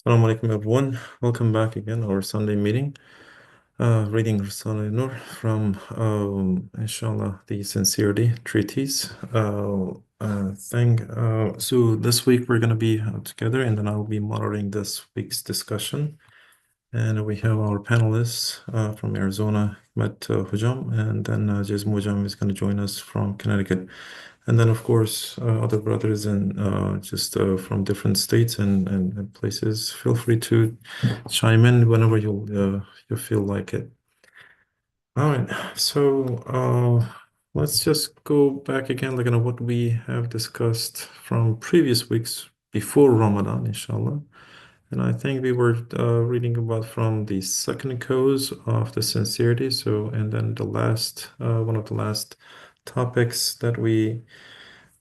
Assalamu alaikum everyone. Welcome back again, our Sunday meeting. Reading Risale-i Nur from inshallah the Sincerity treatise thing. So this week we're gonna be together and then I'll be moderating this week's discussion. And we have our panelists from Arizona, Met Hujam, and then Jez Mujam is gonna join us from Connecticut. And then, of course, other brothers and just from different states and places, feel free to chime in whenever you feel like it. All right, so let's just go back again, like what we have discussed from previous weeks before Ramadan, inshallah. And I think we were reading about from the second cause of the sincerity. So, and then the last, one of the last topics that we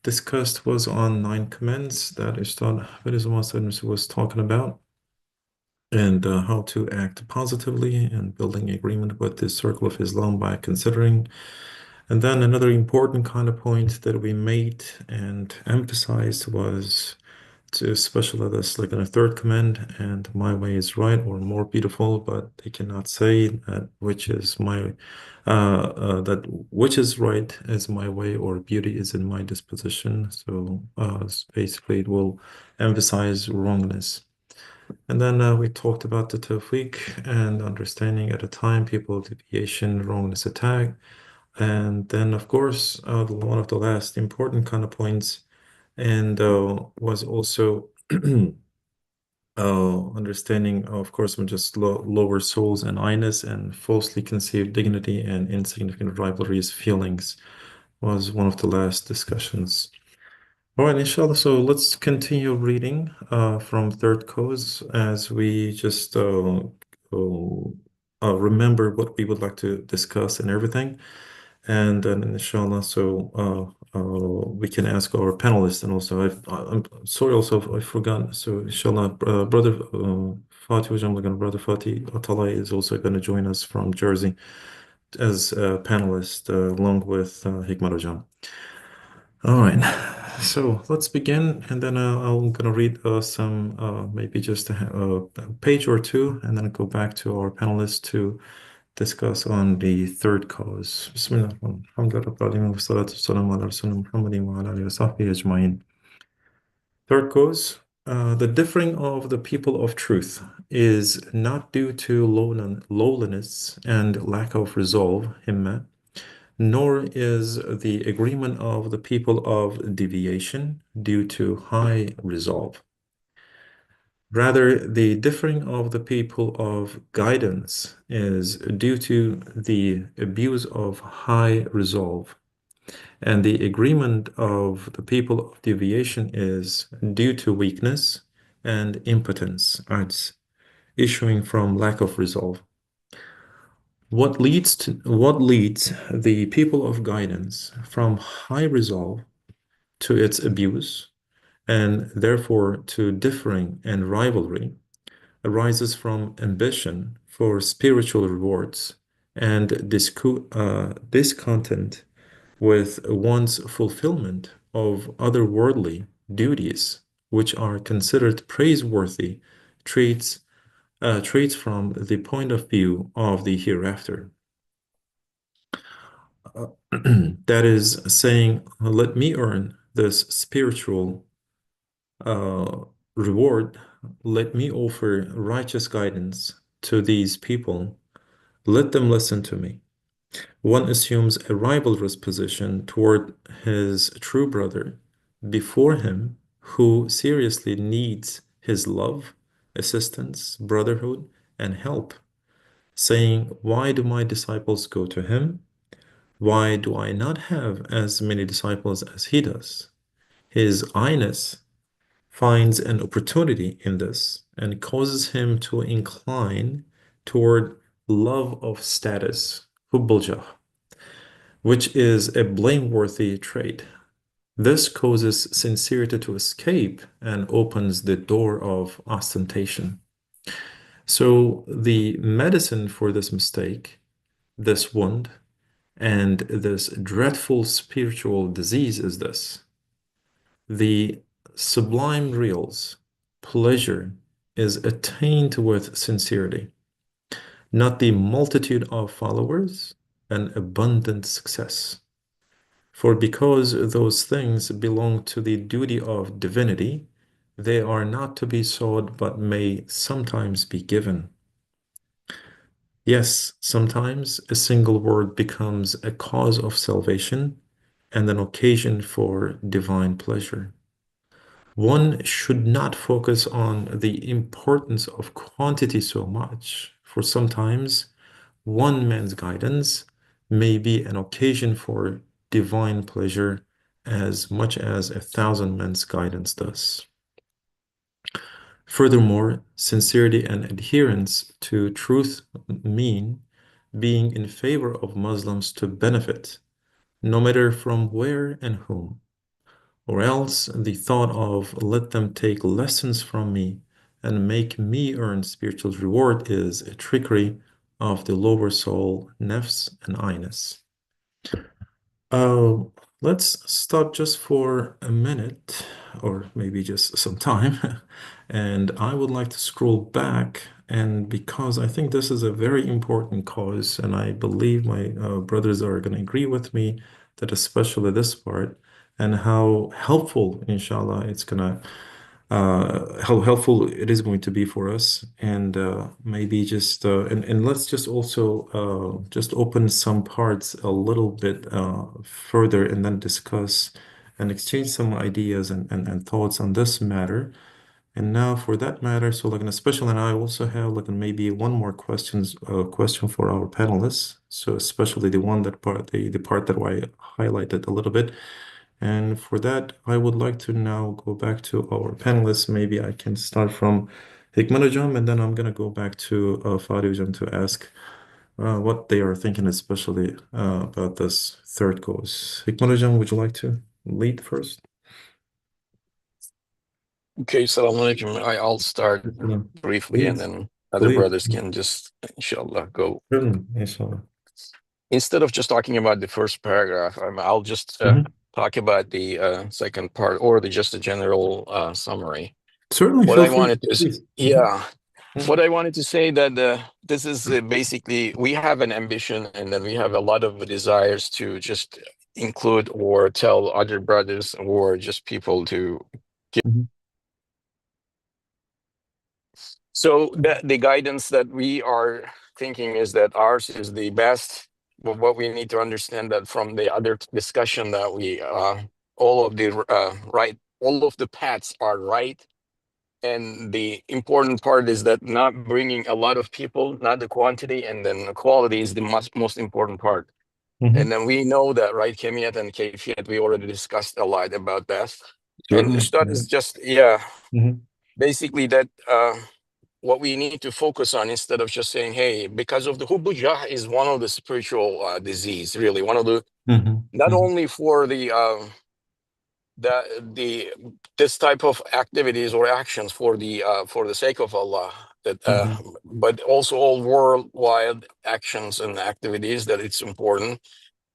discussed was on 9 commands that Ustad Bediuzzaman Said Nursi was talking about, and how to act positively and building agreement with the circle of Islam by considering. And then another important kind of point that we made and emphasized was to special others like in a third command, and my way is right or more beautiful, but they cannot say that which is my that which is right is my way or beauty is in my disposition. So basically it will emphasize wrongness. And then we talked about the tawfiq and understanding at a time, people deviation, wrongness attack. And then of course one of the last important kind of points and was also understanding, of course, from just lower souls and I-ness and falsely conceived dignity and insignificant rivalries feelings was one of the last discussions. All right, inshallah. So let's continue reading from third cause as we just remember what we would like to discuss and everything. And then inshallah, so we can ask our panelists. And also, I'm sorry, also, I forgot. So inshallah, brother Fatih Hojam, brother Fatih Atalay is also going to join us from Jersey as a panelist along with Hikmat Hojam. All right, so let's begin, and then I'm gonna read some maybe just a page or two, and then go back to our panelists to discuss on the third cause. Bismillah. Alhamdulillah, Rabbil Alamin, wassalatu wassalamu ala Rasulina Muhammadin wa ala alihi wa sahbihi ajma'in. Third cause, the differing of the people of truth is not due to lowliness and lack of resolve, himma, nor is the agreement of the people of deviation due to high resolve. Rather, the differing of the people of guidance is due to the abuse of high resolve, and the agreement of the people of deviation is due to weakness and impotence, arts, issuing from lack of resolve. What leads the people of guidance from high resolve to its abuse, and therefore to differing and rivalry, arises from ambition for spiritual rewards and discontent with one's fulfillment of otherworldly duties, which are considered praiseworthy traits, traits from the point of view of the hereafter. That is saying, let me earn this spiritual reward. Let me offer righteous guidance to these people. Let them listen to me. One assumes a rivalrous position toward his true brother before him, who seriously needs his love, assistance, brotherhood, and help, saying, why do my disciples go to him? Why do I not have as many disciples as he does? His I-ness finds an opportunity in this and causes him to incline toward love of status, hubbul jah, which is a blameworthy trait. This causes sincerity to escape and opens the door of ostentation. So the medicine for this mistake, this wound, and this dreadful spiritual disease is this: the sublime reals, pleasure, is attained with sincerity, not the multitude of followers and abundant success. For because those things belong to the duty of divinity, they are not to be sought, but may sometimes be given. Yes, sometimes a single word becomes a cause of salvation and an occasion for divine pleasure. One should not focus on the importance of quantity so much, for sometimes one man's guidance may be an occasion for divine pleasure as much as 1,000 men's guidance does. Furthermore, sincerity and adherence to truth mean being in favor of Muslims to benefit, no matter from where and whom. Or else the thought of let them take lessons from me and make me earn spiritual reward is a trickery of the lower soul, nafs and ayness. Uh, let's stop just for a minute or maybe just some time. And I would like to scroll back. And because I think this is a very important cause, and I believe my brothers are going to agree with me that especially this part and how helpful, inshallah, it's going to how helpful it is going to be for us, and maybe just and let's just also just open some parts a little bit further and then discuss and exchange some ideas and thoughts on this matter. And now for that matter, so like an special, and I also have like maybe one more question for our panelists. So especially the one that part the part that I highlighted a little bit. And for that, I would like to now go back to our panelists. Maybe I can start from Hikmanajam, and then I'm going to go back to Farujam to ask what they are thinking, especially about this third cause. Hikmanajam, would you like to lead first? Okay, Assalamu alaikum. I'll start briefly and Please, then other please. brothers can just, inshallah, go. Certainly, inshallah. Instead of just talking about the first paragraph, I'll just Mhm. talk about the second part or just a general summary. Certainly, What feel I free. wanted to, Please. yeah, Mhm. what I wanted to say that this is basically we have an ambition and then we have a lot of desires to just include or tell other brothers or just people to. Mhm. So the guidance that we are thinking is that ours is the best. But what we need to understand that from the other discussion that we all of the all of the paths are right, and the important part is that not bringing a lot of people, not the quantity, and then the quality is the most important part. And Mhm. then we know that right, Kemiyat and Kayfiyat, we already discussed a lot about that. And Certainly. Ustad is just Mhm. basically that. What we need to focus on instead of just saying, hey, because of the hubujah is one of the spiritual disease, really one of the, Mhm. not Mhm. only for the this type of activities or actions for the sake of Allah, that Mhm. but also all worldwide actions and activities that it's important.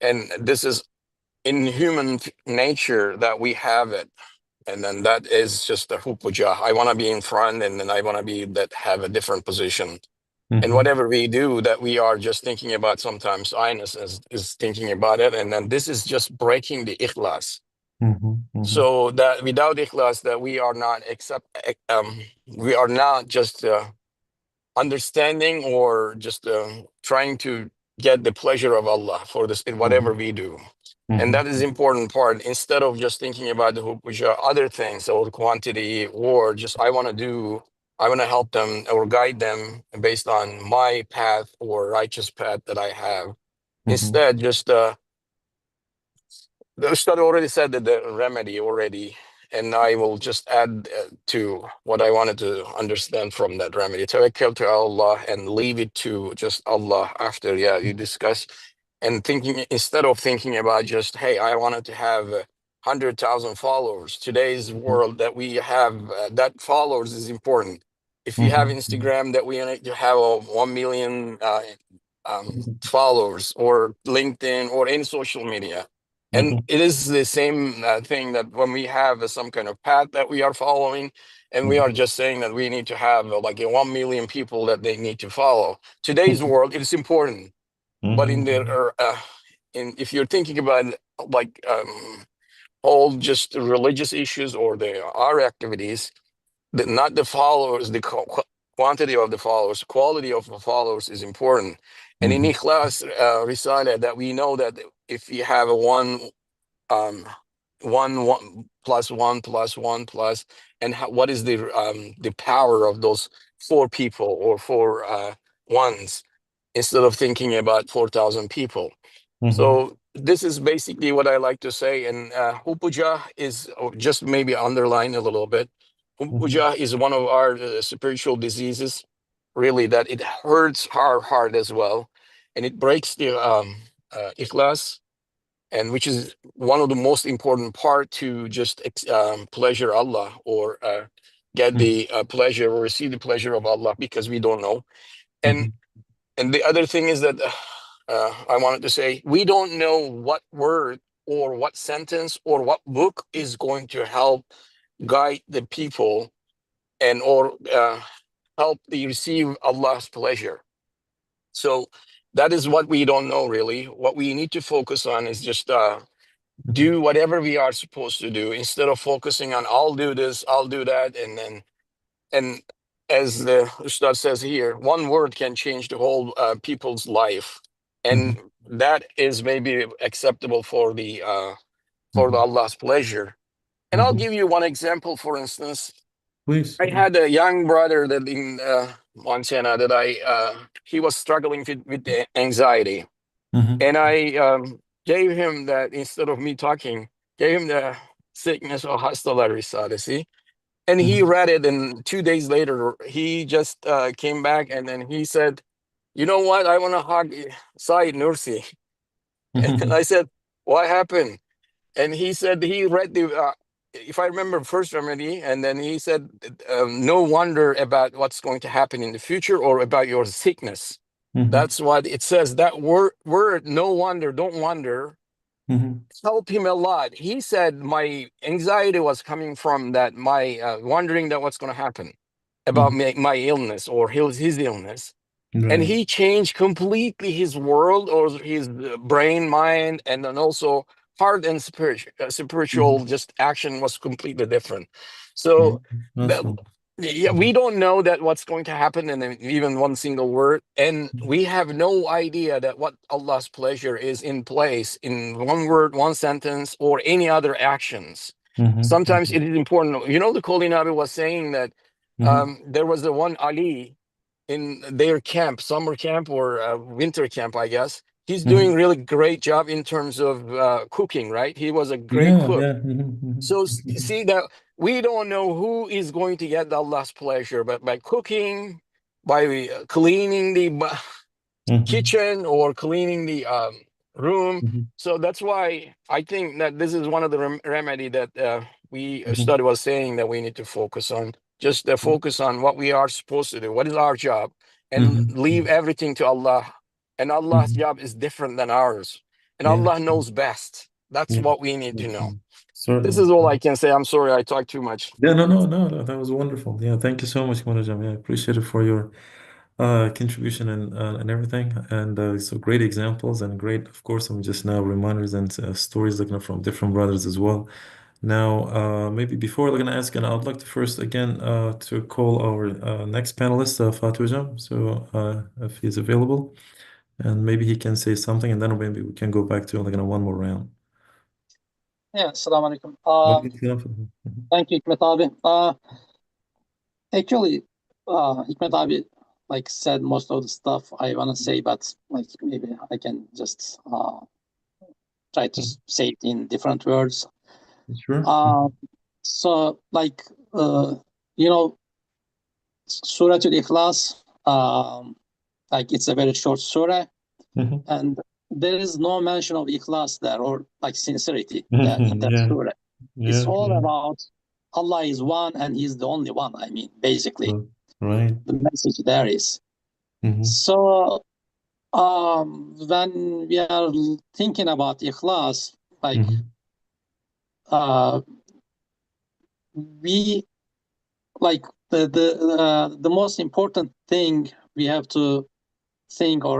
And this is in human nature that we have it. And then that is just a hupujah. I want to be in front, and then I want to be that have a different position. And Mhm. whatever we do, that we are just thinking about. Sometimes Ines is thinking about it, and then this is just breaking the ikhlas. Mhm. Mhm. So that without ikhlas, that we are not we are not just understanding or just trying to get the pleasure of Allah for this in whatever Mhm. we do. And Mhm. that is important part. Instead of just thinking about the hoop, which are other things or quantity, or just I want to help them or guide them based on my path or righteous path that I have. Mhm. Instead, just the Ustad already said that the remedy already, and I will just add to what I wanted to understand from that remedy. Tawakkal to Allah and leave it to just Allah after, you discuss. And thinking, instead of thinking about just, hey, I wanted to have 100,000 followers. Today's world that we have, that followers is important. If you have Mhm. Instagram, that we need to have a 1 million Mhm. followers, or LinkedIn or any social media. And Mhm. it is the same thing that when we have some kind of path that we are following, and we are Mhm. just saying that we need to have like 1 million people that they need to follow. Today's world, it is important, but in the Mhm. if you're thinking about like all just religious issues or our activities, not the followers, the quantity of the followers, quality of the followers is important. And in Mhm. Ikhlas, Risale, that we know that if you have a um, one plus one plus one plus, and what is the power of those four people or four ones instead of thinking about 4,000 people. Mhm. So this is basically what I like to say. And Hupuja is just maybe underline a little bit. Mhm. Hupuja is one of our spiritual diseases, really, that it hurts our heart as well. And it breaks the ikhlas, and which is one of the most important part to just pleasure Allah, or get Mhm. the pleasure or receive the pleasure of Allah, because we don't know. And Mhm. the other thing is that I wanted to say, we don't know what word or what sentence or what book is going to help guide the people, and or help the receive Allah's pleasure. So that is what we don't know really. What we need to focus on is just Mhm. do whatever we are supposed to do, instead of focusing on I'll do this, I'll do that, and then, and as the Ustad says here, one word can change the whole people's life, and Mhm. that is maybe acceptable for the Mhm. Allah's pleasure. And I'll Mhm. give you one example. For instance, Please. I had a young brother that in Montana that he was struggling with the anxiety, Mhm. and I gave him that, instead of me talking, gave him the sickness or hostile see, and he Mhm. read it, and 2 days later he just came back, and then he said, "You know what? I want to hug Said Nursi." And Mhm. I said, "What happened?" And he said he read the, if I remember, first remedy, and then he said, "No wonder about what's going to happen in the future or about your sickness." Mhm. That's what it says. That word, no wonder, don't wonder, Mhm. helped him a lot. He said my anxiety was coming from that, my wondering that what's going to happen about Mhm. my illness or his illness. And Right. he changed completely his world, or his brain, mind, and then also heart and spiritual Mhm. just action was completely different. So Mhm. That's that, wonderful. yeah, we Mhm. don't know that what's going to happen in even one single word, and we have no idea that what Allah's pleasure is in place in one word, one sentence, or any other actions. Mhm. Sometimes it is important. The Koli Nabi was saying that Mhm. there was the one Ali in their camp, summer camp or winter camp, I guess. He's doing Mhm. really great job in terms of cooking, right? He was a great Yeah, cook. yeah. Mhm. So Mhm. see that we don't know who is going to get Allah's pleasure, but by cooking, by cleaning the Mhm. kitchen or cleaning the room. Mhm. So that's why I think that this is one of the remedy that we Mhm. study was saying that we need to focus on. Just Mhm. focus on what we are supposed to do. What is our job, and Mhm. leave everything to Allah. And Allah's Mhm. job is different than ours. And Yeah. Allah knows best. That's Yeah. what we need to know. Certainly. This Certainly. is all I can say. I'm sorry I talked too much. Yeah, no, no, no, no. That was wonderful. Yeah, thank you so much, Manojam. Yeah, I appreciate it for your contribution and everything. And so great examples and great, of course, I'm just now reminders and stories looking from different brothers as well. Now, maybe before I'm gonna ask, and I'd like to first again to call our next panelist, Fatouja. So if he's available, and maybe he can say something, and then maybe we can go back to like one more round. Yeah, Assalamu alaikum. Okay, mhm. Thank you, Hikmet abi. Actually, Hikmet abi like said most of the stuff I wanna say, but like maybe I can just try to Mhm. say it in different words. Sure. Uh, so like you know, Surah Al-Ikhlas, like it's a very short surah, Mhm. and there is no mention of Ikhlas there or like sincerity there in Mhm. that Yeah, surah. It's yeah, all yeah. about Allah is one and He's the only one. I mean, basically, Right. the message there is. Mm-hmm. So, when we are thinking about ikhlas, like Mm-hmm. uh, we like the most important thing we have to think or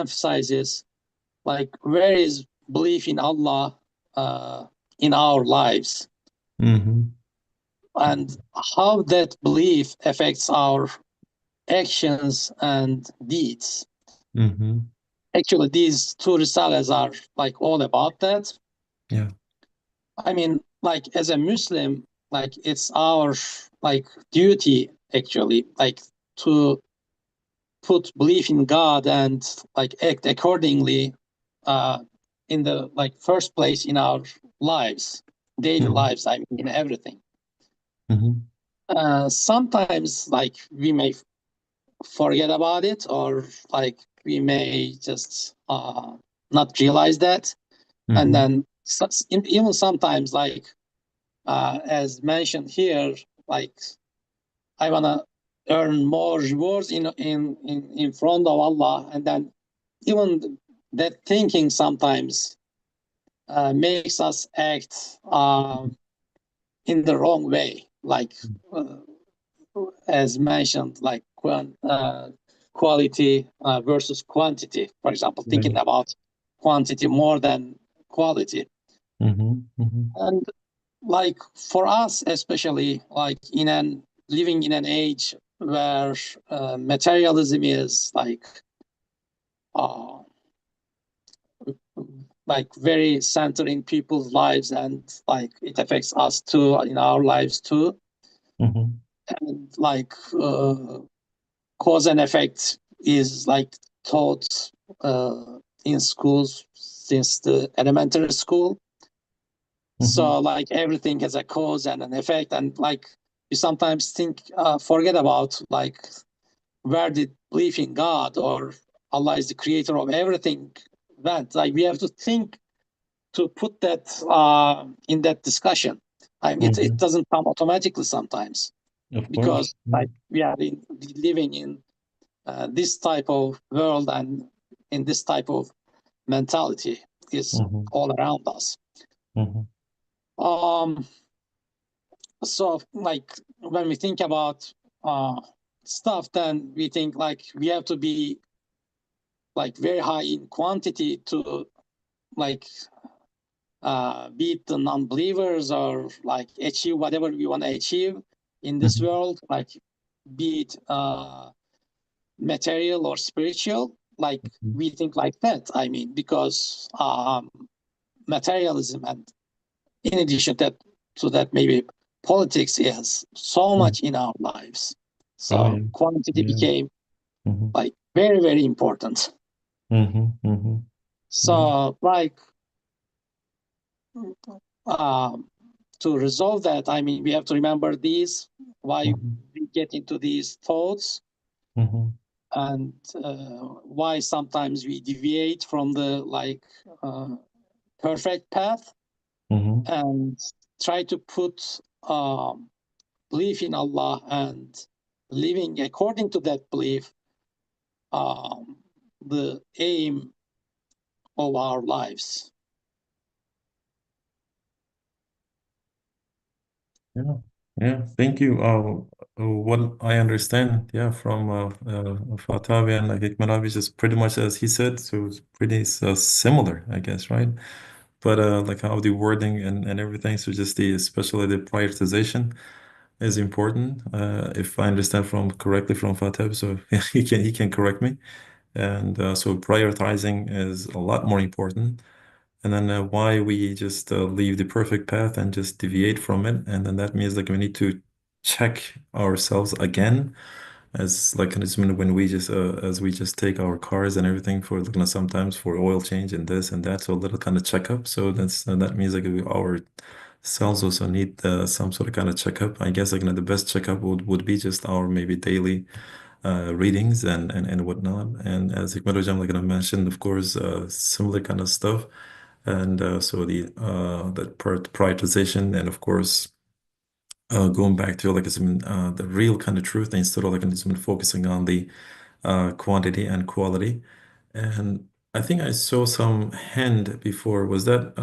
emphasize is like where is belief in Allah in our lives, Mm-hmm. and how that belief affects our actions and deeds. Mm-hmm. Actually, these two risales are like all about that. Yeah. I mean, like as a Muslim, like it's our like duty actually, like to put belief in God and like act accordingly uh, in the like first place in our lives, daily Mm-hmm. lives. I mean, in everything. Mm-hmm. Sometimes like we may forget about it, or like we may just not realize that, and Mm-hmm. then even sometimes like as mentioned here, like I wanna earn more rewards in front of Allah, and then even that thinking sometimes makes us act in the wrong way, like uh, as mentioned, like quality versus quantity. For example, Right. thinking about quantity more than quality, Mm-hmm. Mm-hmm. and like for us, especially like living in an age where materialism is uh, like very centered in people's lives, and like it affects us too in our lives too, Mm-hmm. and like cause and effect is like taught in schools since the elementary school. Mm-hmm. So like everything has a cause and an effect, and like you sometimes forget about like where did belief in God or Allah is the creator of everything went. Like we have to think to put that in that discussion. I mean, it Mm-hmm. doesn't come automatically sometimes, Of course. because like we are living in this type of world, and in this type of mentality is Mm-hmm. all around us. Mm-hmm. Um, so like when we think about stuff, then we think like we have to be like very high in quantity to like beat the non-believers, or like achieve whatever we want to achieve in this Mm-hmm. world, like be it material or spiritual. Like we think like that. I mean, because materialism, and in addition to that, maybe politics is so Mm-hmm. much in our lives. Oh So yeah. quantity Yeah. became Mm-hmm. like very, very important. Mm-hmm. Mm-hmm. Yeah. So like um, to resolve that, I mean, we have to remember these, why Mm-hmm. we get into these thoughts, Mm-hmm. and why sometimes we deviate from the like perfect path, Mm-hmm. and try to put belief in Allah and living according to that belief, um, the aim of our lives. Yeah. Yeah. Thank you. What I understand, yeah, from Fatawi and like Hikmanabi is just pretty much as he said, so it's pretty similar, I guess, right? But like how the wording and everything, so just especially the prioritization is important. If I understand from correctly from Fatah, so he can correct me. And so prioritizing is a lot more important. And then why we just leave the perfect path and just deviate from it. And then that means like we need to check ourselves again, as like when we just as we just take our cars and everything for like, sometimes for oil change and this and that, so a little kind of checkup. So that means like our cells also need some sort of kind of checkup. I guess like the best checkup would be just our maybe daily readings and whatnot. And as Hikmet Hocam like I mentioned, of course, similar kind of stuff. And so the prioritization, and of course going back to like some the real kind of truth instead of like some focusing on the quantity and quality. And I think I saw some hand before. Was that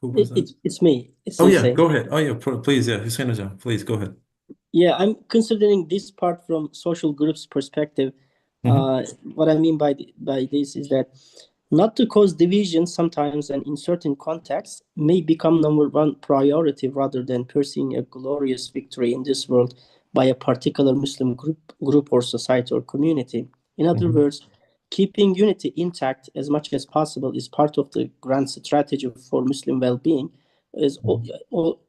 Who was that? It's me. It's Oh yeah, Hussein. go ahead. Oh yeah, please, yeah, Hussein Hocam, please go ahead. Yeah, I'm considering this part from social groups perspective. What I mean by this is that not to cause division sometimes and in certain contexts may become number one priority rather than pursuing a glorious victory in this world by a particular Muslim group or society or community. In other words, keeping unity intact as much as possible is part of the grand strategy for Muslim well-being, is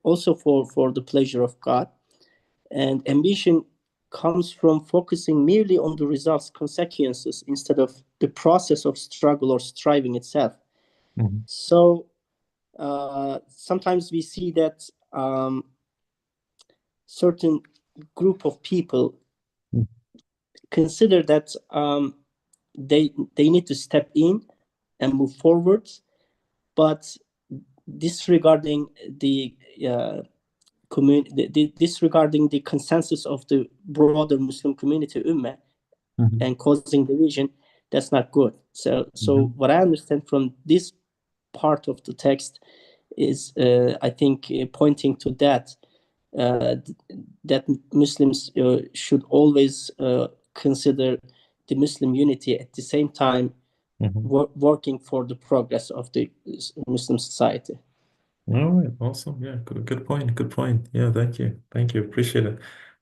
also for the pleasure of God. And ambition comes from focusing merely on the results, consequences, instead of the process of struggle or striving itself. So sometimes we see that certain group of people consider that they need to step in and move forward, but disregarding the disregarding the consensus of the broader Muslim community ummah and causing division, that's not good. So what I understand from this part of the text is, I think, pointing to that that Muslims should always consider the Muslim unity at the same time working for the progress of the Muslim society. All right, awesome. Yeah, good point. Good point. Yeah, thank you. Thank you. Appreciate it.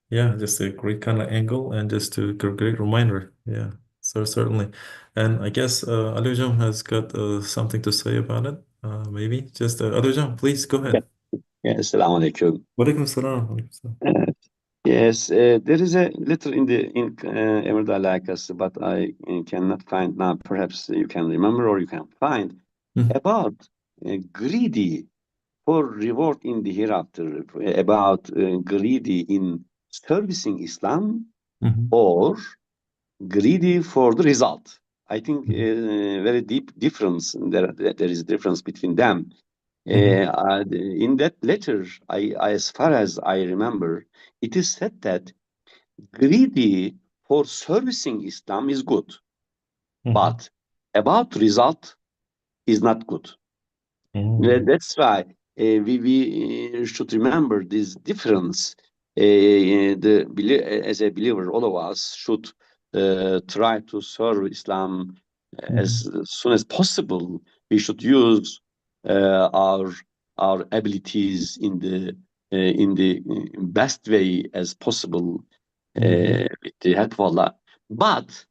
Yeah, just a great kind of angle and just a great reminder. Yeah, so certainly. And I guess Ali Hocam has got something to say about it. Maybe just Ali Hocam, please go ahead. Yeah, Assalamu alaikum. Walaikum salam. Walaikum salam. Yes, there is a letter in Emir Alakası, but I cannot find now. Perhaps you can remember or you can find about greedy for reward in the hereafter, about greedy in servicing Islam or greedy for the result. I think very deep difference. There is difference between them. In that letter, as far as I remember, it is said that greedy for servicing Islam is good, but about result is not good. That's why we should remember this difference. As a believer, all of us should try to serve Islam as soon as possible. We should use our abilities in the best way as possible with the help of Allah. But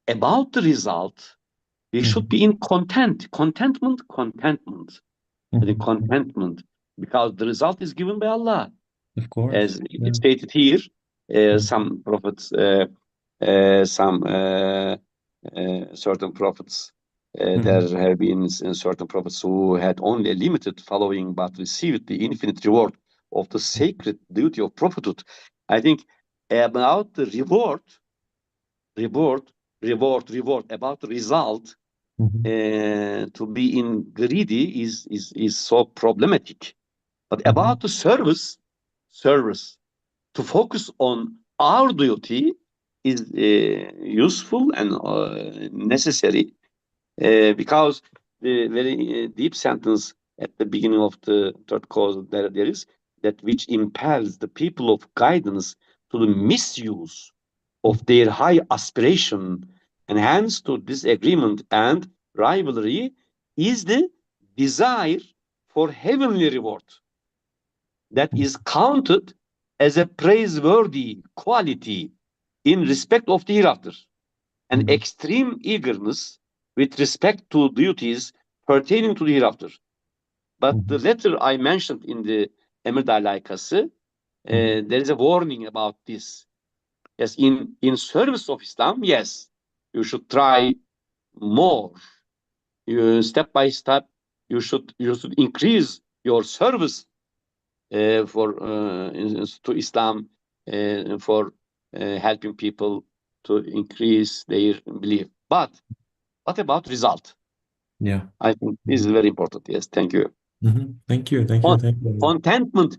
about the result, we should be in contentment, because the result is given by Allah. Of course. As it's stated here, some prophets, certain prophets, there have been certain prophets who had only a limited following but received the infinite reward of the sacred duty of prophethood. I think about the reward, about the result, to be in greedy is so problematic. But about the service, to focus on our duty is useful and necessary, because the very deep sentence at the beginning of the third clause there is that which impels the people of guidance to the misuse of their high aspiration, and hence to disagreement and rivalry, is the desire for heavenly reward that is counted as a praiseworthy quality in respect of the hereafter, and extreme eagerness with respect to duties pertaining to the hereafter. But the letter I mentioned in the Emir Alakası, there is a warning about this. Yes, in service of Islam, yes, you should try more. Step by step, you should increase your service to Islam, for helping people to increase their belief. But what about result? Yeah, I think this is very important. Yes, thank you. Thank you. Thank you. Contentment.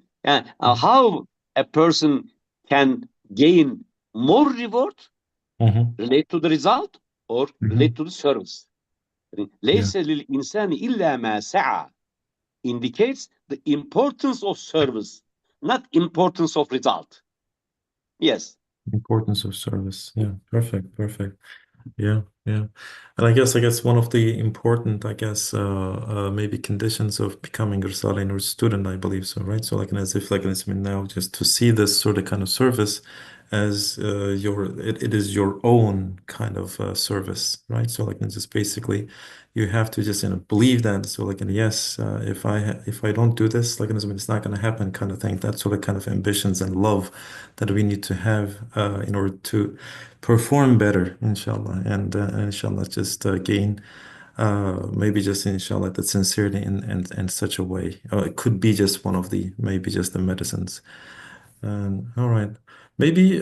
How a person can gain more reward relate to the result or relate to the service. ليس للإنسان إلا ما سعى. indicates the importance of service, not importance of result. Yes. Importance of service. Yeah, perfect, perfect. Yeah, yeah. And I guess one of the important, maybe conditions of becoming a Risale-i Nur student, I believe so, right? So like as if like it's been now just to see this sort of kind of service as it is your own kind of service, right? So like it's just basically you have to just believe that. So like and yes, if I don't do this, like it's not going to happen, kind of thing. That sort of kind of ambitions and love that we need to have in order to perform better, inshallah, and inshallah just gain maybe just inshallah the sincerity in such a way. It could be just one of the maybe just the medicines. All right. Maybe,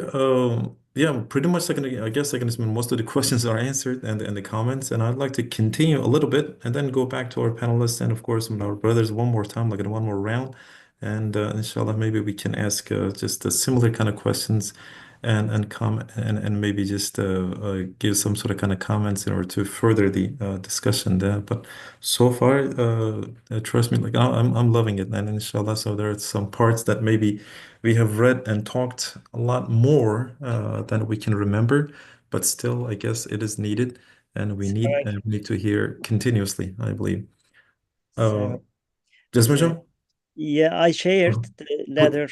yeah, pretty much I guess most of the questions are answered and the comments, and I'd like to continue a little bit and then go back to our panelists and of course our brothers one more time, like in one more round. And inshallah, maybe we can ask just a similar kind of questions and comment and maybe just give some sort of kind of comments in order to further the discussion there. But so far, trust me, like I'm loving it, and inshallah, so there are some parts that maybe we have read and talked a lot more than we can remember, but still, I guess it is needed, and we need to hear continuously, I believe. Just John? Yeah, I shared the letter.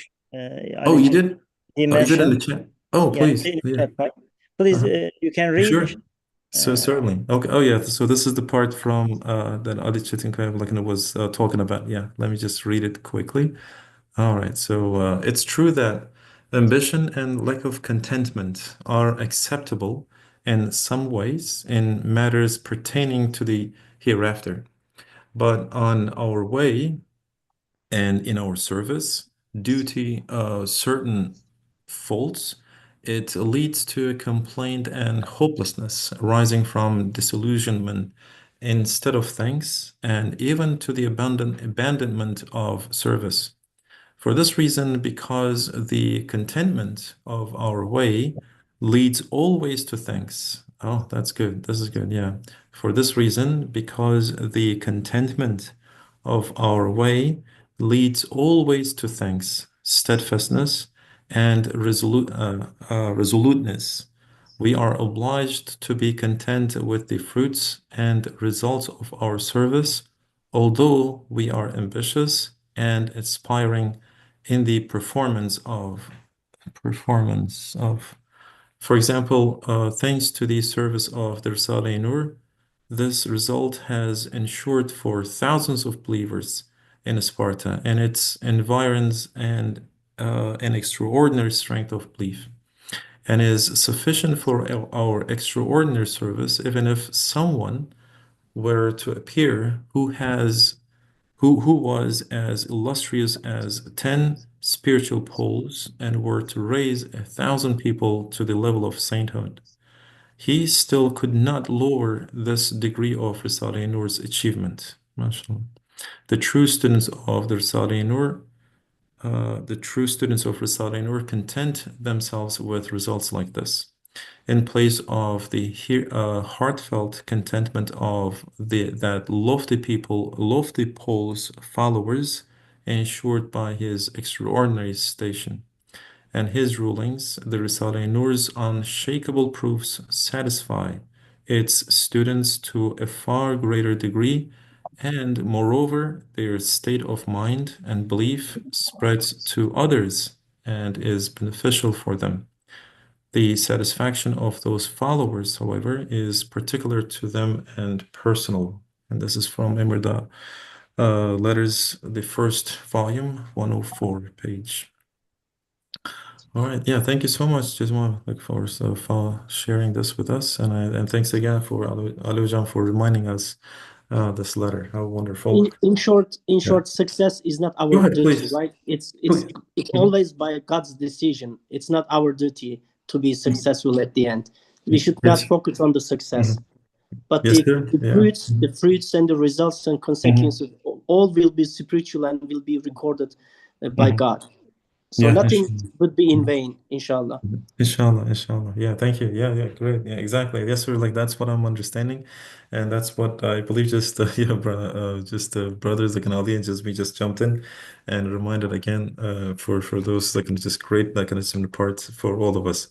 Oh, you did? He Oh, is it in the mentioned. chat? Oh, Yeah, please. in the Yeah. chat part. Please, you can read. Sure. So certainly. Okay. Oh yeah. So this is the part from that Ali Chetinkayev like was talking about. Yeah. Let me just read it quickly. All right. So it's true that ambition and lack of contentment are acceptable in some ways in matters pertaining to the hereafter. But on our way and in our service, due to certain faults, it leads to a complaint and hopelessness arising from disillusionment instead of thanks, and even to the abandonment of service. For this reason, because the contentment of our way leads always to thanks. Oh, that's good. This is good. Yeah. For this reason, because the contentment of our way leads always to thanks, steadfastness, and resoluteness. We are obliged to be content with the fruits and results of our service, although we are ambitious and aspiring in the performance of, for example, thanks to the service of the Risale-i Nur, this result has ensured for thousands of believers in Sparta and its environs and an extraordinary strength of belief, and is sufficient for our extraordinary service, even if someone were to appear who was as illustrious as 10 spiritual poles and were to raise 1,000 people to the level of sainthood. He still could not lower this degree of Risale-i Nur's achievement. MashaAllah. The true students of the Risale-i Nur, content themselves with results like this, in place of the heartfelt contentment of that lofty Paul's followers, ensured by his extraordinary station and his rulings. The Risale-i Nur's unshakable proofs satisfy its students to a far greater degree, and moreover, their state of mind and belief spreads to others and is beneficial for them. The satisfaction of those followers, however, is particular to them and personal. And this is from Emirda Letters, the first volume, 104 page. All right. Yeah. Thank you so much, Jisma, for sharing this with us, and thanks again for Alujan for reminding us this letter. How wonderful. In short, success is not Go our ahead, duty, please. right? It's Please. always by God's decision. It's not our duty to be successful at the end. We should not focus on the success, but Yes, the sir. Yeah. fruits and the results and consequences all will be spiritual and will be recorded by God. So Yeah, nothing inshallah. would be in vain, inshallah. Inshallah, inshallah. Yeah, thank you. Yeah, great. Yeah, exactly. Yes, sir. Like that's what I'm understanding, and that's what I believe. Just yeah, bro, just brothers like an audience, just we just jumped in and reminded again for those like just great like some parts for all of us.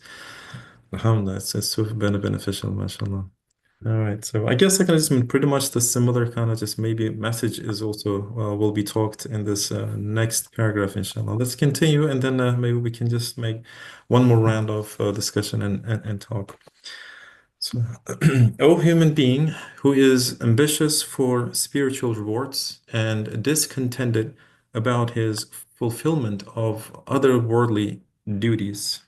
Alhamdulillah, it's so beneficial, mashallah. All right, so I guess like it's pretty much the similar kind of just maybe message is also will be talked in this next paragraph, inshallah. Let's continue, and then maybe we can just make one more round of discussion and talk. So, O human being who is ambitious for spiritual rewards and discontented about his fulfillment of other worldly duties.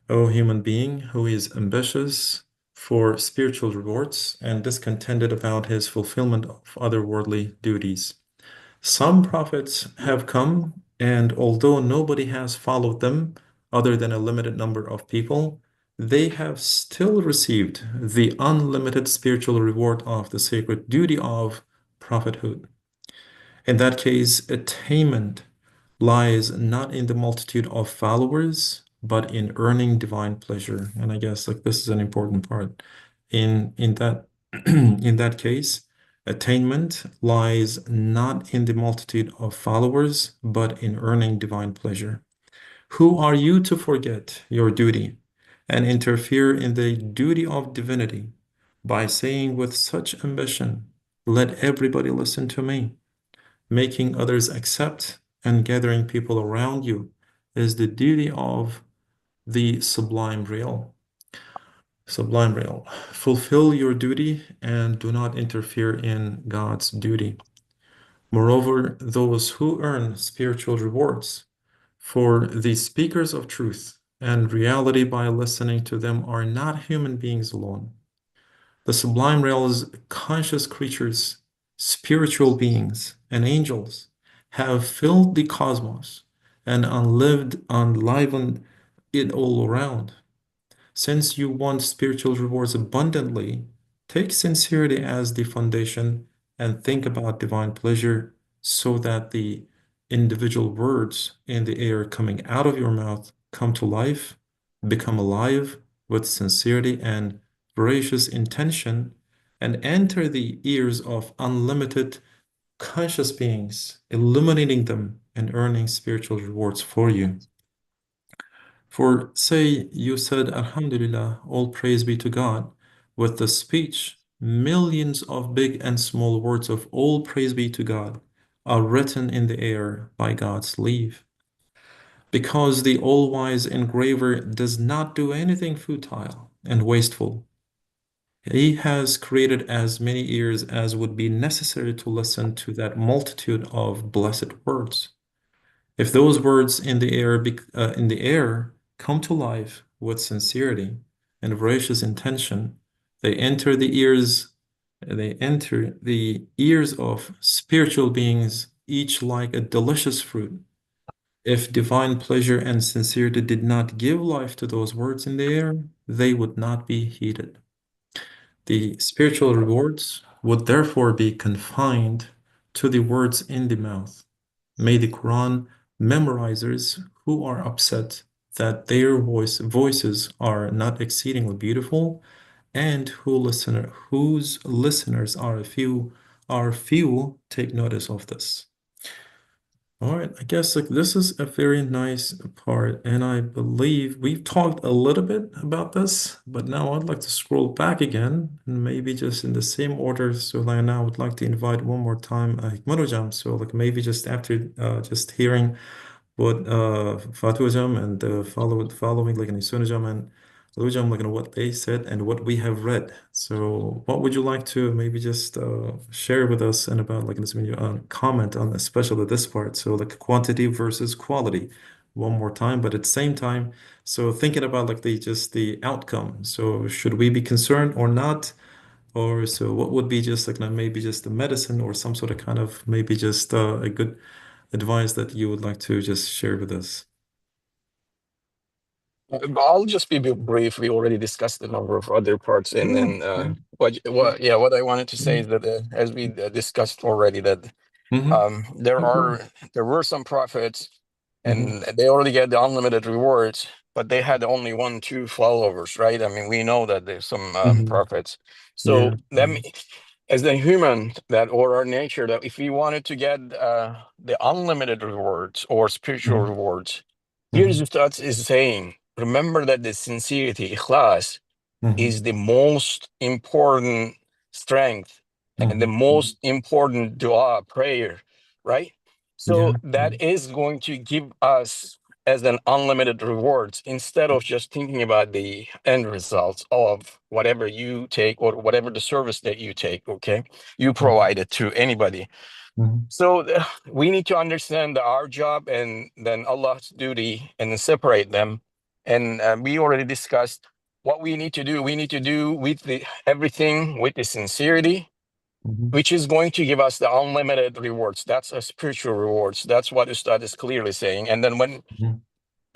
O human being who is ambitious for spiritual rewards and discontented about his fulfillment of other worldly duties. Some prophets have come, and although nobody has followed them other than a limited number of people, they have still received the unlimited spiritual reward of the sacred duty of prophethood. In that case, attainment lies not in the multitude of followers, but in earning divine pleasure. And I guess like this is an important part. In that in that case, attainment lies not in the multitude of followers, but in earning divine pleasure. Who are you to forget your duty and interfere in the duty of divinity by saying with such ambition, let everybody listen to me? Making others accept and gathering people around you is the duty of the sublime real. Sublime real. Fulfill your duty and do not interfere in God's duty. Moreover, those who earn spiritual rewards for the speakers of truth and reality by listening to them are not human beings alone. The sublime real's conscious creatures, spiritual beings, and angels have filled the cosmos and enlivened it all around. Since you want spiritual rewards abundantly, take sincerity as the foundation and think about divine pleasure so that the individual words in the air coming out of your mouth come to life, become alive with sincerity and gracious intention, and enter the ears of unlimited conscious beings, illuminating them and earning spiritual rewards for you. For say you said, Alhamdulillah, all praise be to God, with the speech, millions of big and small words of all praise be to God are written in the air by God's leave. Because the all-wise engraver does not do anything futile and wasteful. He has created as many ears as would be necessary to listen to that multitude of blessed words. If those words in the air come to life with sincerity and gracious intention, they enter the ears of spiritual beings, each like a delicious fruit. If divine pleasure and sincerity did not give life to those words in the air, they would not be heeded. The spiritual rewards would therefore be confined to the words in the mouth. May the Quran memorizers who are upset that their voices are not exceedingly beautiful and whose listeners are few take notice of this. All right, I guess like this is a very nice part, and I believe we've talked a little bit about this, but now I'd like to scroll back again and maybe just in the same order. So like now I would like to invite one more time Hikmat Hocam. So like maybe just after just hearing what Fatu Hocam and following like Nisun Hocam and Alu Hocam like what they said and what we have read. So what would you like to maybe just share with us and about like this when you comment on especially this part? So like quantity versus quality one more time, but at the same time, so thinking about like the outcome. So should we be concerned or not? Or so what would be just like maybe just the medicine or some sort of kind of maybe just a good advice that you would like to just share with us? I'll just be brief. We already discussed a number of other parts, and Yeah, then yeah. what I wanted to say is that as we discussed already, that Mm-hmm. there were some prophets, and they already get the unlimited rewards, but they had only 1-2 followers, right? I mean, we know that there's some prophets. So as the human that or our nature, that if we wanted to get the unlimited rewards or spiritual rewards, here's what is saying. Remember that the sincerity, ikhlas, is the most important strength and the most important dua, prayer, right? So that is going to give us as an unlimited rewards instead of just thinking about the end results of whatever you take or whatever the service that you take, okay? You provide it to anybody. So we need to understand our job and then Allah's duty and then separate them. And we already discussed what we need to do. We need to do with everything with the sincerity, which is going to give us the unlimited rewards. That's a spiritual rewards. That's what Ustad is clearly saying. And then when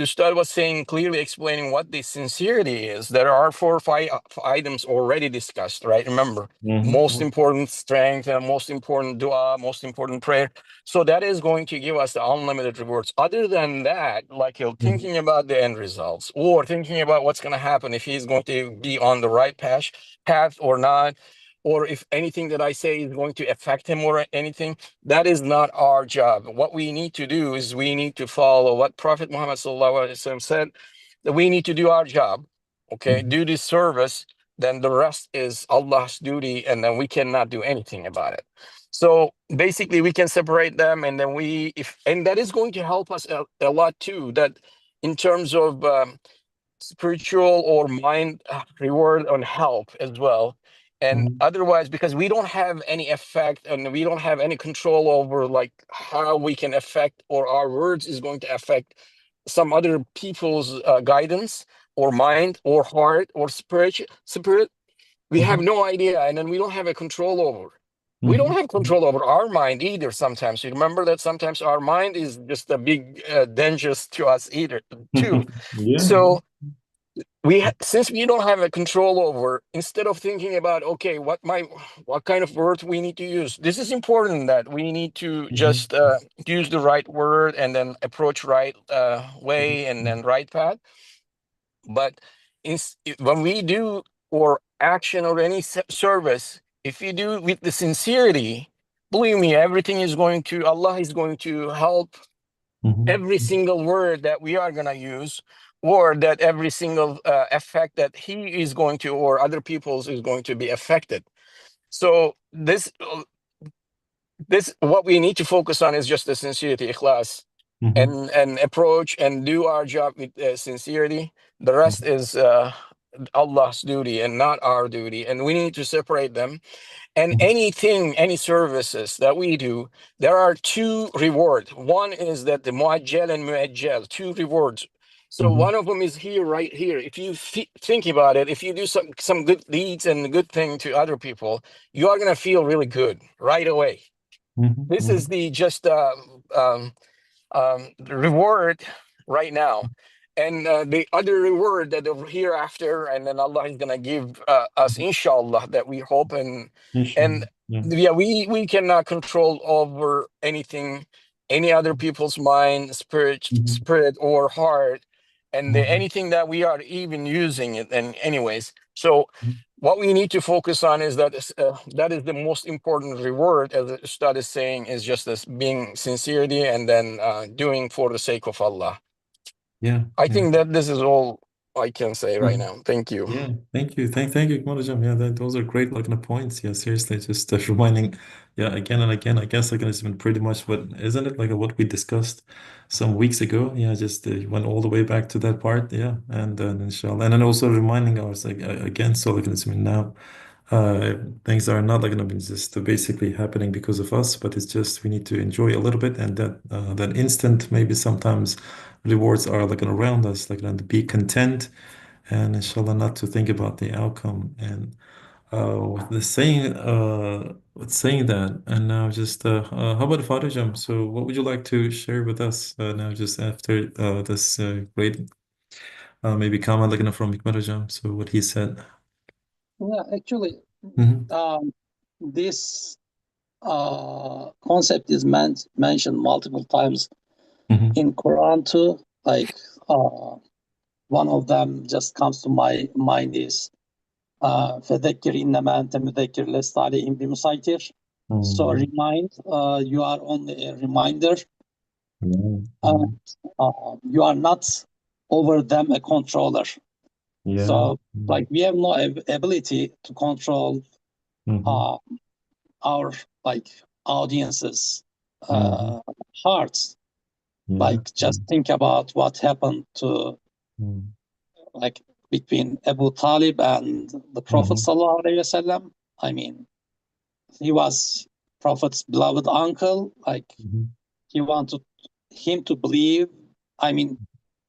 Ustad was saying, clearly explaining what the sincerity is, there are 4 or 5 items already discussed, right? Remember, most important strength, most important dua, most important prayer. So that is going to give us the unlimited rewards. Other than that, like you're thinking about the end results or thinking about what's going to happen if he's going to be on the right path or not, or if anything that I say is going to affect him or anything, that is not our job. What we need to do is we need to follow what Prophet Muhammad ﷺ said, that we need to do our job, okay, do this service, then the rest is Allah's duty, and then we cannot do anything about it. So basically we can separate them, and then and that is going to help us a lot too, that in terms of spiritual or mind reward and help as well. And otherwise, because we don't have any effect and we don't have any control over like how we can affect or our words is going to affect some other people's guidance or mind or heart or spirit, we have no idea, and then we don't have a control over. We don't have control over our mind either sometimes. You remember that sometimes our mind is just a big dangerous to us either too. So since we don't have a control over, instead of thinking about okay, what kind of words we need to use, this is important that we need to just use the right word and then approach right way and then right path. But when we do or action or any service, if you do with the sincerity, believe me, everything is going to, Allah is going to help every single word that we are going to use, or that every single effect that he is going to or other people's is going to be affected. So this what we need to focus on is just the sincerity, ikhlas, and approach and do our job with sincerity. The rest is Allah's duty and not our duty, and we need to separate them. And anything, any services that we do, there are 2 rewards. One is that the muajjal and muajjal, 2 rewards. So one of them is here, right here. If you think about it, if you do some good deeds and good thing to other people, you are going to feel really good right away. This is the just reward right now. And the other reward that over hereafter, and then Allah is gonna give us, inshallah, that we hope and we cannot control over anything, any other people's mind, spirit or heart, and anything that we are even using it. And anyways, so what we need to focus on is that that is the most important reward, as the Ustad is saying, is just this being sincerity and then doing for the sake of Allah. I think that this is all I can say right now. Thank you. Thank you. Thank you, Kmalajam. Those are great points. Seriously, just reminding, again and again, I guess it's been pretty much isn't it what we discussed some weeks ago? Just went all the way back to that part. And inshallah, and then also reminding us again, so now, things are not going to be just basically happening because of us, but it's just we need to enjoy a little bit, and that instant maybe sometimes rewards are around us, and be content, and inshallah not to think about the outcome. And with saying that, and now just how about Farijam? So what would you like to share with us now just after this great maybe comment from Hikmatajam, so what he said? Actually, this concept is mentioned multiple times in Quran too. Like one of them just comes to my mind is فَذَكِّرْ إِنَّمَا أَنْتَ مُذَكِّرْ لَسْتَ عَلَيْهِمْ بِمُسَيْطِرٍ. So remind, you are only a reminder. You are not over them a controller. So like we have no ability to control our like audiences hearts. Like just think about what happened to like between Abu Talib and the Prophet Sallallahu Alaihi Wasallam. I mean, he was Prophet's beloved uncle. Like he wanted him to believe. I mean,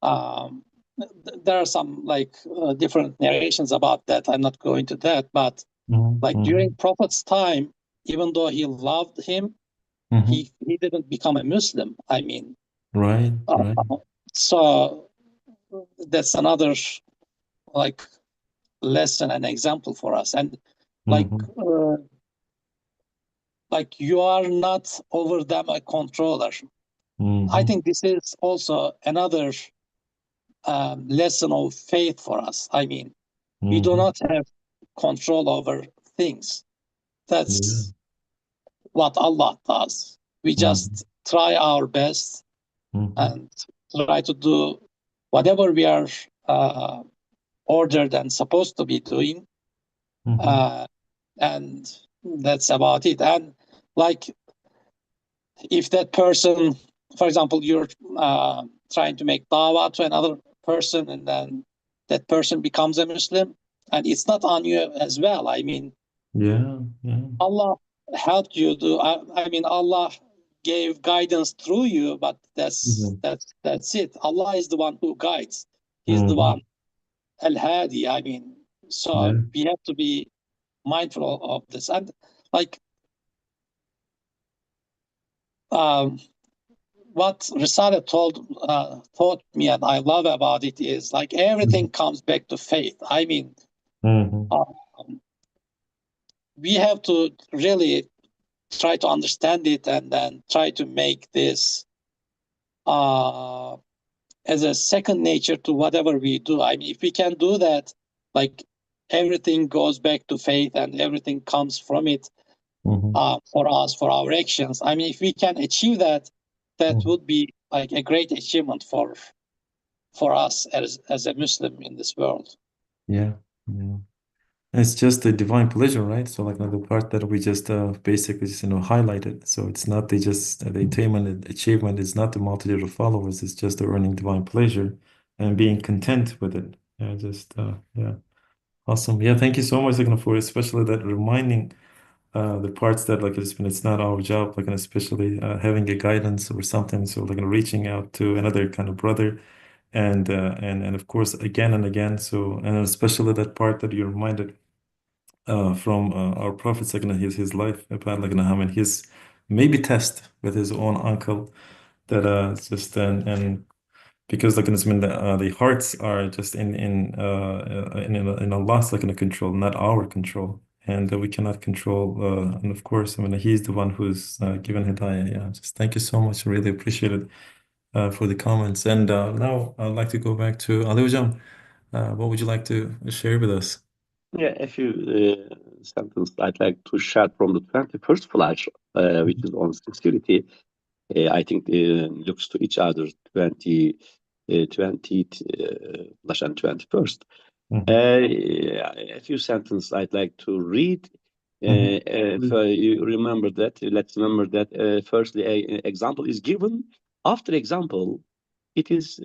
there are some like different narrations about that. I'm not going to that, but like during Prophet's time, even though he loved him, he didn't become a Muslim. I mean, right. So that's another like lesson and example for us. And like you are not over them a controller. I think this is also another lesson of faith for us. I mean, we do not have control over things. That's what Allah does. We just try our best and try to do whatever we are ordered and supposed to be doing. And that's about it. And like, if that person, for example, you're trying to make dawah to another person and then that person becomes a Muslim, and it's not on you as well. I mean, Allah helped you do, I mean, Allah gave guidance through you, but that's it. Allah is the one who guides. He's the one Al-Hadi. I mean, so we have to be mindful of this. And like what Risale taught me and I love about it is like everything comes back to faith. I mean, we have to really try to understand it and then try to make this as a second nature to whatever we do. I mean, if we can do that, like everything goes back to faith and everything comes from it for us, for our actions. I mean, if we can achieve that, that would be like a great achievement for us as a Muslim in this world. It's just a divine pleasure, right? So like the part that we just basically just highlighted. So it's not the achievement is not the multitude of followers. It's just the earning divine pleasure and being content with it. Awesome. Yeah, thank you so much, like, for especially that reminding the parts that like it's not our job, like, and especially having a guidance or something. So like reaching out to another kind of brother, and of course again and again. So, and especially that part that you reminded from our Prophet, like his life about like how many his maybe test with his own uncle that just and because like the hearts are just in Allah's like in a control, not our control, and we cannot control. And of course, He's the one who's given Hidayah. Yeah, just thank you so much. Really appreciate it for the comments. And now I'd like to go back to Ali Hocam. What would you like to share with us? Yeah, a few sentences I'd like to share from the 21st Flash, which is on sincerity. I think looks to each other, 20th Flash and 21st. A few sentences I'd like to read. If you remember that, let's remember that firstly, an example is given. After example, it is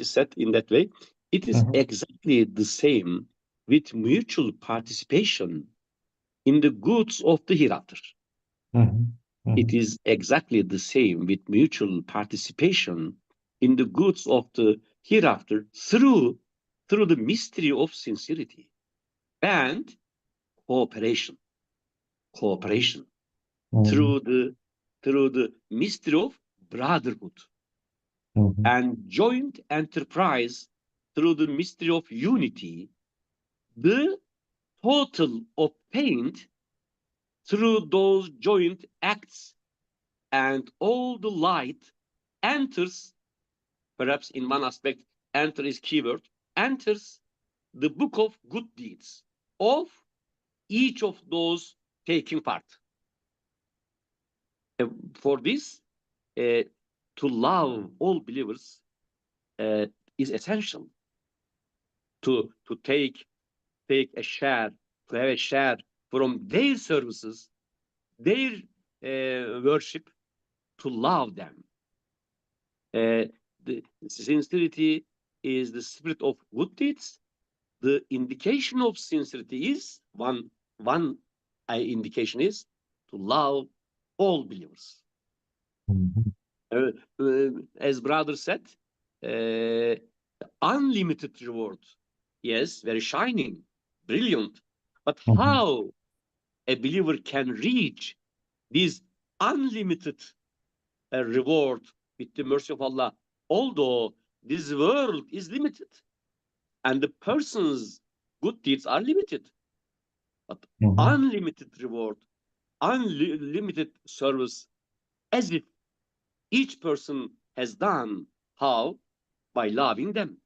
said in that way. It is exactly the same with mutual participation in the goods of the hereafter. It is exactly the same with mutual participation in the goods of the hereafter through the mystery of sincerity and cooperation. Through the mystery of brotherhood and joint enterprise through the mystery of unity, the total obtained through those joint acts and all the light enters, perhaps in one aspect, enter is keyword, enters the book of good deeds of each of those taking part. For this, to love all believers is essential. To take a share, to have a share from their services, their worship, to love them. The sincerity is the spirit of good deeds. The indication of sincerity is one indication is to love all believers. As brother said, unlimited reward. Yes, very shining, brilliant. But how a believer can reach this unlimited reward with the mercy of Allah, although this world is limited and the person's good deeds are limited, but unlimited reward, unlimited service, as if each person has done. How? By loving them,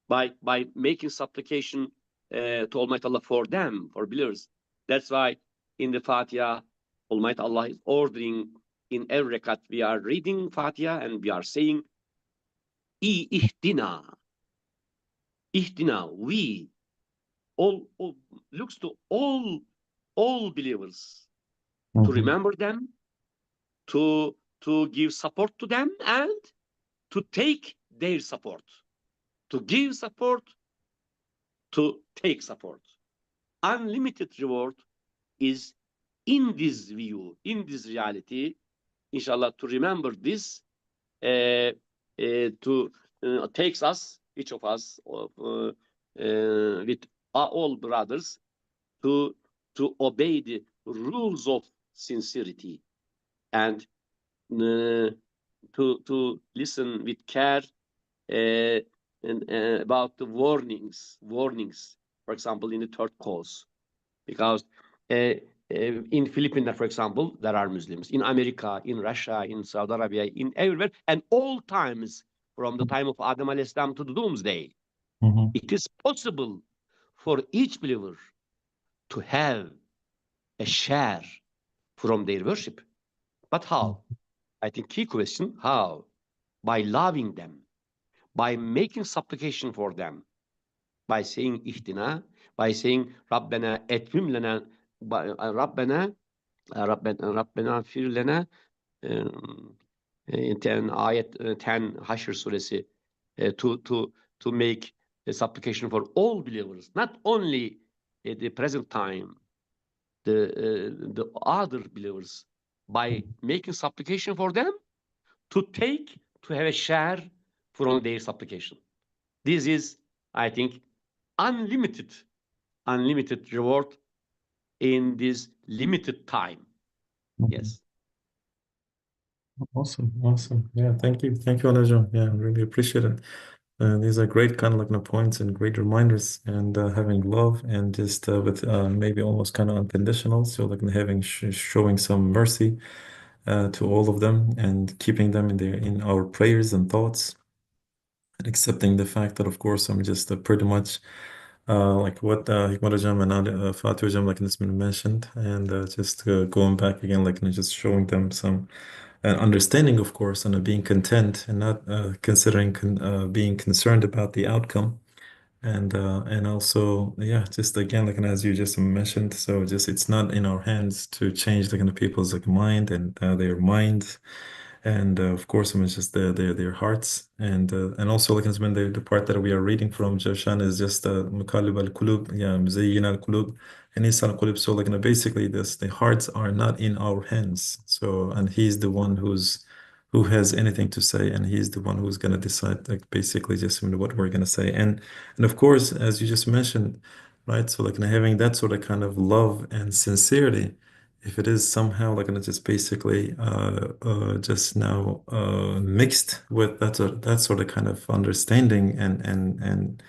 by making supplication to Almighty Allah for them, for believers. That's why in the Fatiha, Almighty Allah is ordering in every rakat we are reading Fatiha and we are saying, ihdina, we, all looks to all believers, to remember them, to give support to them, and to take their support, to give support, to take support. Unlimited reward is in this view, in this reality. Inshallah, to remember this, takes us, each of us, with all brothers, to obey the rules of sincerity, and to listen with care about the warnings. For example, in the third cause, because in Philippines, for example, there are Muslims. In America, in Russia, in Saudi Arabia, in everywhere, and all times, from the time of Adam alayhi salam to the doomsday, it is possible for each believer to have a share from their worship. But how? I think key question, how? By loving them, by making supplication for them, by saying ihtina, by saying Rabbena etmim lana, Rabbena fir lana, 10 ayet 10 Hashr suresi, to make a supplication for all believers, not only at the present time, the other believers, by making supplication for them, to have a share from their supplication. This is, I think, unlimited reward in this limited time. Yes. Awesome. Yeah, thank you, Anajan. Yeah, I really appreciate it. These are great kind of like points and great reminders, and having love and just with maybe almost kind of unconditional. So like having showing some mercy to all of them and keeping them in our prayers and thoughts, and accepting the fact that of course I'm just pretty much like what Hikmat and Fatih Hocam like has been mentioned, and just going back again like just showing them some understanding, of course, and being content and not considering being concerned about the outcome, and also yeah, just again like as you just mentioned, so just it's not in our hands to change the kind of people's like mind and their minds. And of course, I mean, it's just their hearts, and also like when the part that we are reading from Joshan is just Muqallib al-Qulub, yeah, Muzayyin al-Qulub, and Isa al-Qulub. So like basically, the hearts are not in our hands. So and He's the one who has anything to say, and He's the one who's gonna decide like basically just what we're gonna say, and of course, as you just mentioned, right? So like having that sort of kind of love and sincerity, if it is somehow like just basically just now mixed with that sort of kind of understanding and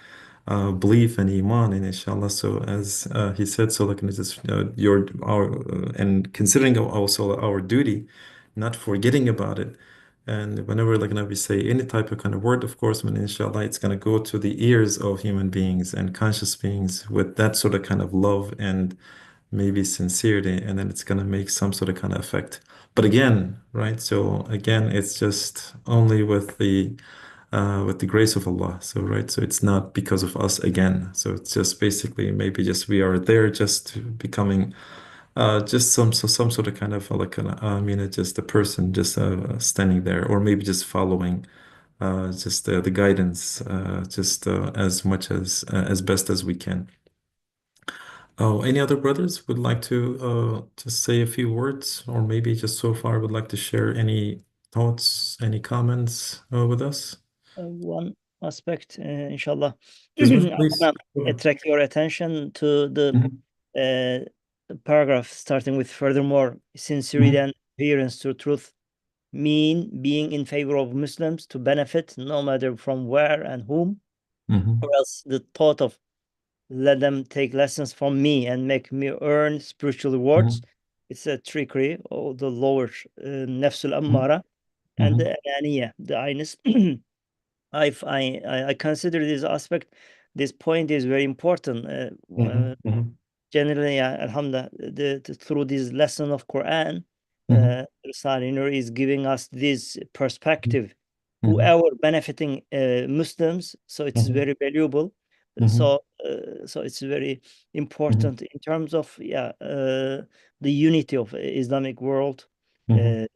belief and iman in inshallah. So as he said, so like just your our and considering also our duty not forgetting about it. And whenever like we say any type of kind of word, of course, when inshallah, it's gonna go to the ears of human beings and conscious beings with that sort of kind of love and maybe sincerity, and then it's gonna make some sort of kind of effect. But again, right? So again, it's just only with the grace of Allah. So right, so it's not because of us again. So it's just basically maybe just we are there just becoming just some sort of kind of like an just a person just standing there, or maybe just following just the guidance just as much as best as we can. Oh, any other brothers would like to just say a few words, or maybe just so far would like to share any thoughts, any comments with us? One aspect, inshallah, Bismillah, I please. want to attract your attention to Mhm, paragraph starting with furthermore, sincerity mhm, and adherence to truth mean being in favor of Muslims to benefit no matter from where and whom, mhm, or else the thought of let them take lessons from me and make me earn spiritual rewards. mhm, It's a trickery or the lower nafsul mhm, ammara and mhm, the ananiya, the ayness. I consider this aspect, this point is very important. mhm, mhm, Generally, alhamdulillah, through this lesson of Quran, mhm, Risale-i Nur is giving us this mhm, perspective. mhm, Whoever benefiting Muslims, so it's mhm, very valuable. mhm, So it's very mhm, important in terms of the unity of Islamic world. mhm,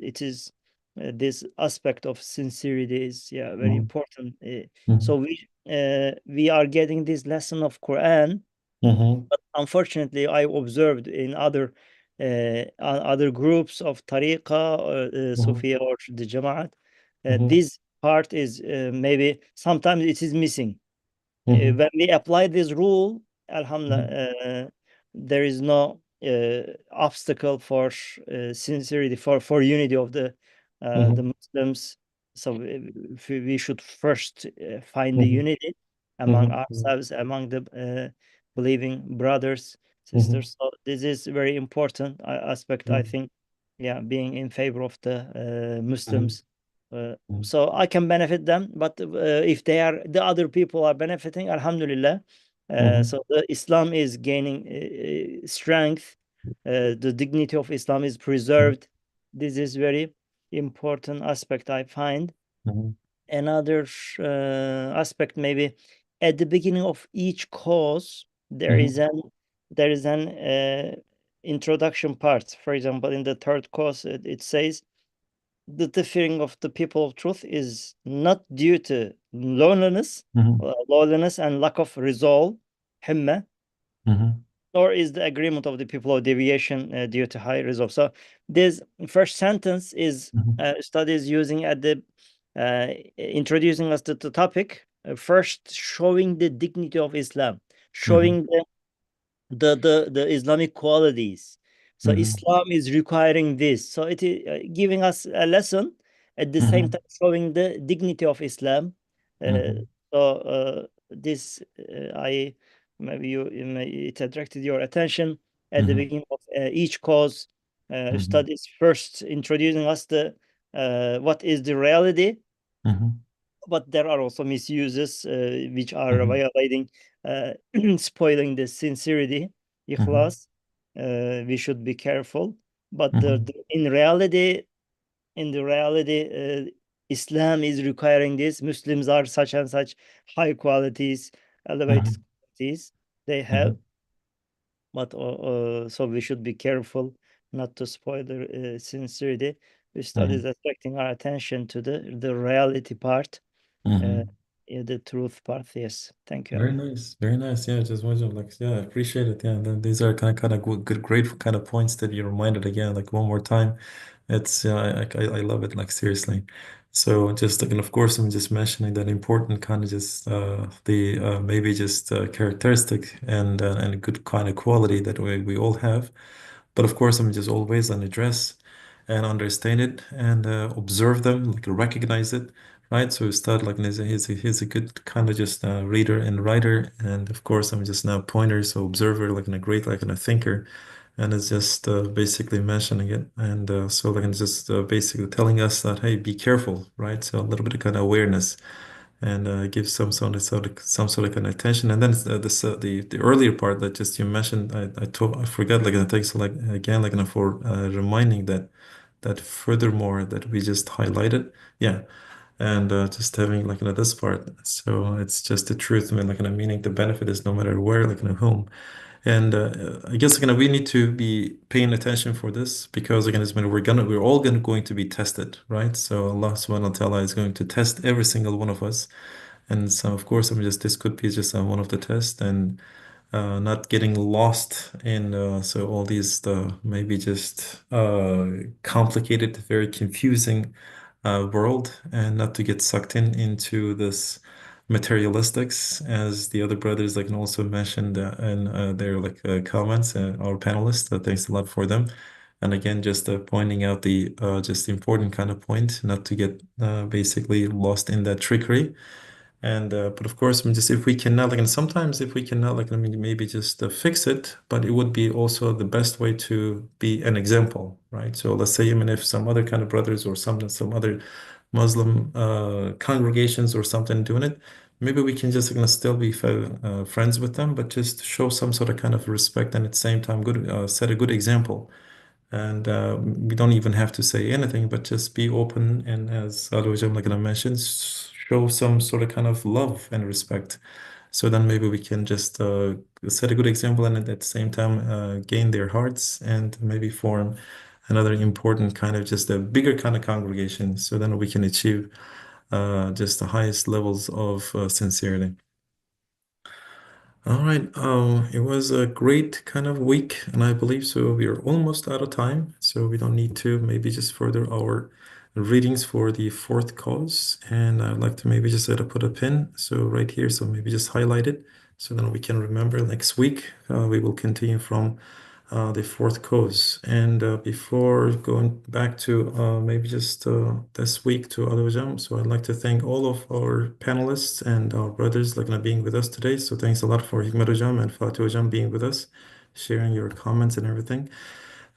It is this aspect of sincerity is very mhm, important. mhm, So we are getting this lesson of Quran, mhm, but unfortunately, I observed in other groups of Tariqa, mhm, Sufiya, or the Jama'at, mhm, this part is maybe sometimes it is missing. mhm, When we apply this rule, mhm, Alhamdulillah, there is no obstacle for sincerity, for unity of the mhm, Muslims. So we should first find the mhm, unity among mhm, mhm, ourselves, among the believing brothers, mhm, sisters. So this is very important aspect, I mhm, think. Yeah, being in favor of the mhm, Muslims. mhm, So I can benefit them, but if the other people are benefiting, Alhamdulillah. mhm, So the Islam is gaining strength. The dignity of Islam is preserved. This is very important aspect I find. mhm, Another aspect, maybe at the beginning of each cause, mhm, there is an introduction part. For example, in the third cause, it says the differing of the people of truth is not due to mhm, lowliness and lack of resolve, himma, mhm, nor is the agreement of the people of deviation due to high resolve. So this first sentence is mhm, studies using at the introducing us to the topic, first showing the dignity of Islam, mhm, showing the Islamic qualities. So mhm, Islam is requiring this. So it is giving us a lesson at the same mhm, time showing the dignity of Islam. Uh, mhm, this I maybe it attracted your attention at the mhm, beginning of each cause. mhm, Studies first introducing us the what is the reality, mhm, but there are also misuses which are mhm, violating, spoiling the sincerity, mhm, ikhlas. We should be careful. But mhm, in the reality, Islam is requiring this. Muslims are such and such high qualities, elevated mhm, qualities they have. mhm, But so we should be careful not to spoil the sincerity. We studies mhm, attracting our attention to the reality part, uh, mhm. yeah, the truth part. Yes, thank you, Very Amir. nice, very nice. Yeah, just wanted like, yeah, I appreciate it. Yeah, these are kind of good, great kind of points that you reminded again, like one more time. It's I love it, like seriously. So just like, and of course, I'm just mentioning that important kind of just the maybe just characteristic and a good kind of quality that we all have. But of course, I'm just always on address and understand it and observe them, like recognize it, right? So we start like he's a good kind of just reader and writer, and of course I'm just now pointer, so observer, like in a great like in a thinker, and it's just basically mentioning it, and so like it's just basically telling us that hey, be careful, right? So a little bit of kind of awareness, and give some sort of kind of attention. And then the earlier part that just you mentioned, I forgot, like, thanks like again, like, for reminding that furthermore that we just highlighted, yeah. And just having like, this part, so it's just the truth. I mean, like, meaning the benefit is no matter where, like, whom. And I guess, we need to be paying attention for this, because again, it's when we're all going to be tested, right? So Allah subhanahu wa ta'ala is going to test every single one of us. And so, of course, I mean, just this could be just one of the tests, and not getting lost in so all these maybe just complicated, very confusing world, and not to get sucked into this materialistics, as the other brothers like also mentioned in their like comments, our panelists. Thanks a lot for them. And again, just pointing out the just important kind of point, not to get basically lost in that trickery. And but of course, I mean, just if we cannot, like, and sometimes if we cannot, like, I mean, maybe just fix it, but it would be also the best way to be an example, right? So let's say, I mean, if some other kind of brothers or some other Muslim congregations or something doing it, maybe we can just still be friends with them, but just show some sort of kind of respect, and at the same time, good set a good example. And we don't even have to say anything, but just be open. And as Alojam, like I mentioned, show some sort of kind of love and respect. So then maybe we can just set a good example, and at the same time gain their hearts, and maybe form another important kind of just a bigger kind of congregation. So then we can achieve just the highest levels of sincerity. All right. It was a great kind of week, and I believe so. We are almost out of time, so we don't need to maybe just further our readings for the fourth cause. And I'd like to maybe just put a pin, so right here, so maybe just highlight it, so then we can remember next week. We will continue from the fourth cause. And before going back to maybe just this week to Adojam, so I'd like to thank all of our panelists and our brothers like being with us today. So thanks a lot for Hikmat Hojam and Fatih Hojam being with us, sharing your comments and everything.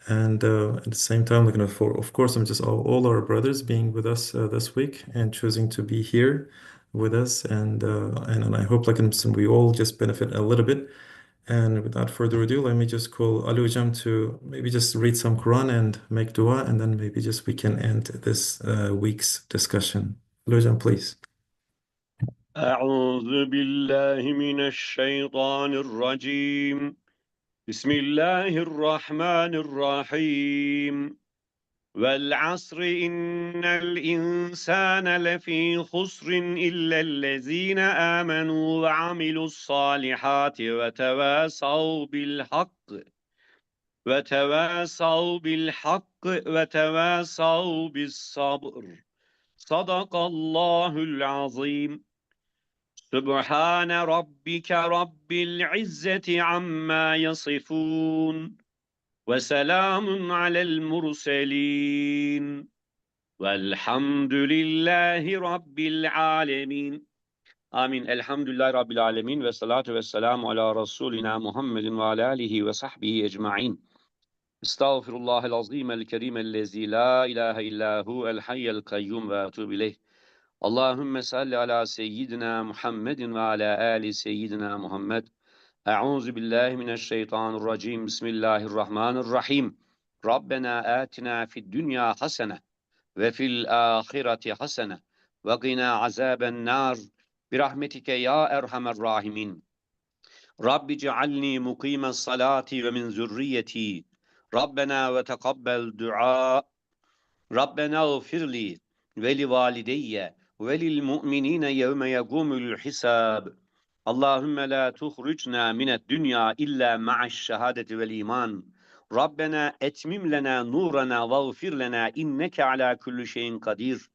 And at the same time, like, for, of course, I'm just all our brothers being with us this week and choosing to be here with us. And I hope like we all just benefit a little bit. And without further ado, let me just call Alujam to maybe just read some Quran and make dua, and then maybe just we can end this week's discussion. Alujam, please. أعوذ بالله من الشيطان الرجيم بسم الله الرحمن الرحيم والعصر إن الإنسان لفي خسر إلا الذين آمنوا وعملوا الصالحات وتواصوا بالحق وتواصوا بالصبر صدق الله العظيم سبحان ربك رب العزة عما يصفون وسلام على المرسلين والحمد لله رب العالمين آمين الحمد لله رب العالمين والصلاة والسلام على رسولنا محمد وعلى آله وصحبه أجمعين استغفر الله العظيم الكريم الذي لا إله إلا هو الحي القيوم وأتوب إليه اللهم صل على سيدنا محمد وعلى آل سيدنا محمد أعوذ بالله من الشيطان الرجيم بسم الله الرحمن الرحيم ربنا آتنا في الدنيا حسنة وفي الآخرة حسنة وقنا عذاب النار برحمتك يا أرحم الراحمين رب اجعلني مقيم الصلاة ومن ذريتي ربنا وتقبل دعاء ربنا اغفر لي ولوالدي وللمؤمنين يوم يقوم الحساب اللهم لا تخرجنا من الدنيا إلا مع الشهادة والإيمان ربنا أتمم لنا نورنا واغفر لنا إنك على كل شيء قدير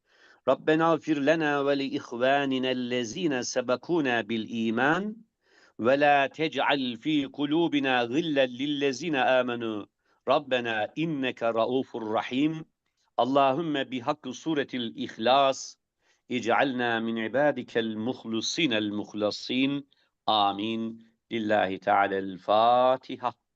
ربنا اغفر لنا ولإخواننا الذين سبقونا بالإيمان ولا تجعل في قلوبنا غلا للذين آمنوا ربنا إنك رؤوف رحيم اللهم بحق سورة الإخلاص اجعلنا من عبادك المخلصين المخلصين آمين لله تعالى الفاتحة